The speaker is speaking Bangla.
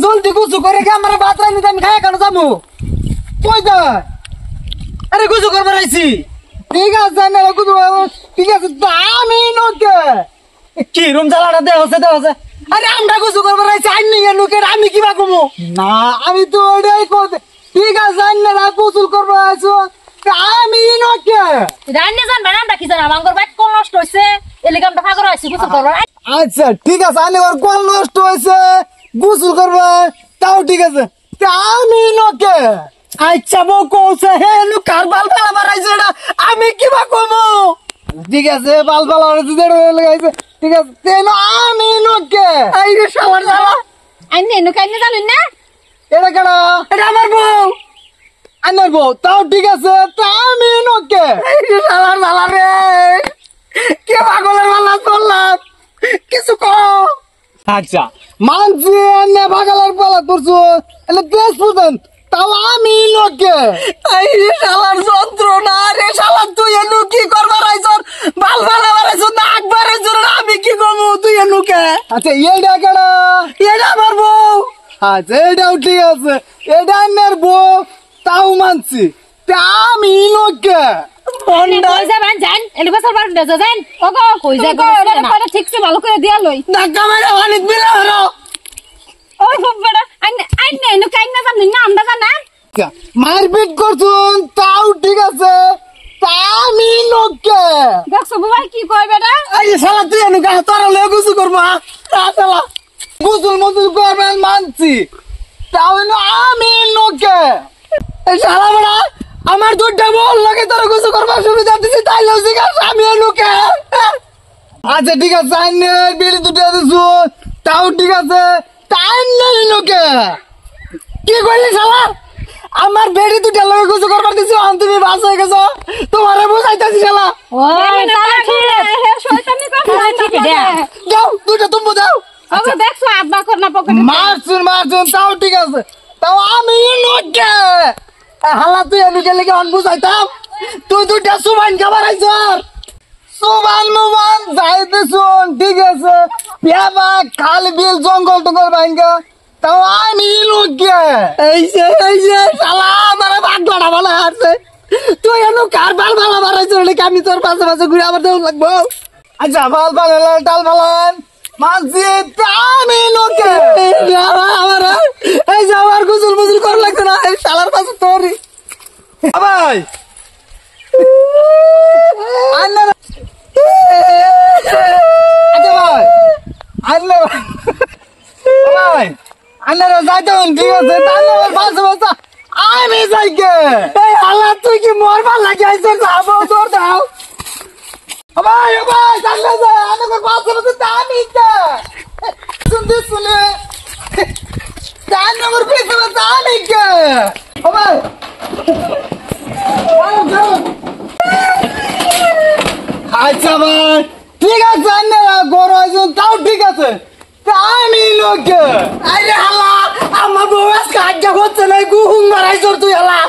জলদি গুছু করে কি আমার ভাত রাইনি আমি খাই কেন যাবো কই দা আরে গুছু করবার আইছি ঠিক আছে না গুছু ঠিক আছে আমি নকে কি রুম জ্বালাটা দে হচ্ছে আরে আমরা গুছু করবার আইছি আইনি নুকে আমি কিবা কমু না আমি তো ওইটাই কই ঠিক আছে না গুছু করবার আইছো আমি নকে রান্না জানবা না আমরা কি জানা আমার বাইক কোন নষ্ট হইছে এলিগে আমরা ফাগর আইছি গুছু করবার আচ্ছা ঠিক আছে আমি ওর কোন নষ্ট হইছে গুছু করবা তাও ঠিক আছে আমি নকে আচ্ছা বউ কৌছে হে লু কার বাল বালা মারাইছে এটা আমি কিবা কমু ঠিক আছে বাল বালা লাগাইছে ঠিক আছে তেন আমি নকে এই রে শালার শালা আইনে এনু কাইনে জানুন না এটা কেডা এটা আমার বউ আমার বউ তাও ঠিক আছে তা আমি নকে এই রে শালার শালা রে কে পাগলের বালা চললাম কিছু কও আচ্ছা মানছি এনে পাগলের বালা করছো এলে দেশ বুঝেন তাও আমি লোকে এই রে শালার যন্ত্রণা রে শালা তুই এনু কি করবার আইছর বাল বালা মারাইছ না একবারে জোর আমি কি কমু তুই এনুকে আচ্ছা এইটা কেডা এটা আমার বউ আচ্ছা এটাও ঠিক আছে এটা আন্নার বউ তাও মানছি তা আমি লোকে মন্ডা কই যাবেন জান এলি বছর বার না যান ওগো কই যা গো এটা ঠিকছে ভালো করে দিয়া লই ধাক্কা মেরে অনেক বিলা হলো ওই বড় আইনে এনু কাইনে জানুন না আমরা জানা মারপিট করছুন তাও ঠিক আছে তা আমি লোকে দেখছো ভাই কি কই বেটা এই শালা তুই এনু গা তোর লয়ে গুছু করবা শালা গুছুল মুছুল করবেন মানছি তাও এনু আমি লোকে এই শালা বড়া আমার দুধটা বল লাগে তোর গুছু করবা সুবিধা দিছি তাই লজি গা আমি লোকে আচ্ছা ঠিক আছে আইনে বিড়ি দুটো দিছু তাও ঠিক আছে তাই নেই লোকে কি কইলি শালা আমার বেড়ি দুটা লগে গুছু করবার দিছি তুমি বাস হয়ে গেছো তোমারে বুঝাইতাছি শালা ও তাহলে ঠিক হে শয়তানি কথা ঠিক দে দাও দুটো তুমি দাও ওগো দেখছো আব্বা কর না পকেটে মারছুন তাও ঠিক আছে তাও আমি নকে হালা তুই এনুকে লেগে অন বুঝাইতাম তুই দুটা সুবান খাবার আইছর সুবান মুবান যাইতে শুন ঠিক আছে পেবা খাল বিল জঙ্গল টঙ্গল ভাঙ্গা তাও আমি লোকে এই যে শালা আমার বাগলাটা ভালো আছে তুই এনু কার বাল ভালো মারাইছ নাকি আমি তোর পাশে পাশে ঘুরে আমার দেখ লাগবো আচ্ছা বাল ভালো টাল ভালান মানছি আমি লোকে আমার এই যে আমার গুজুল মুজুল কর লাগতো না এই শালার পাশে তোরই ভাই আচ্ছা ভাই আনলে ভাই আন্নারা যাইতে ঠিক আছে তাহলে বাসা বাসা আমি যাইকে এই আল্লাহ তুই কি মরবার লাগে আইছিস যাবো তোর দাও ভাই সামনে যা আমার বাসা বাসা আমি কে শুনে জান আমার পেছনে বাসা আমি কে ভাই আচ্ছা ভাই ঠিক আছে আন্নারা বড় হয়েছে তাও ঠিক আছে আমি লোকে আরে হালা আমার বউ আজকে আজ্ঞা হচ্ছে না গুহুম মারাইছর তুই হালা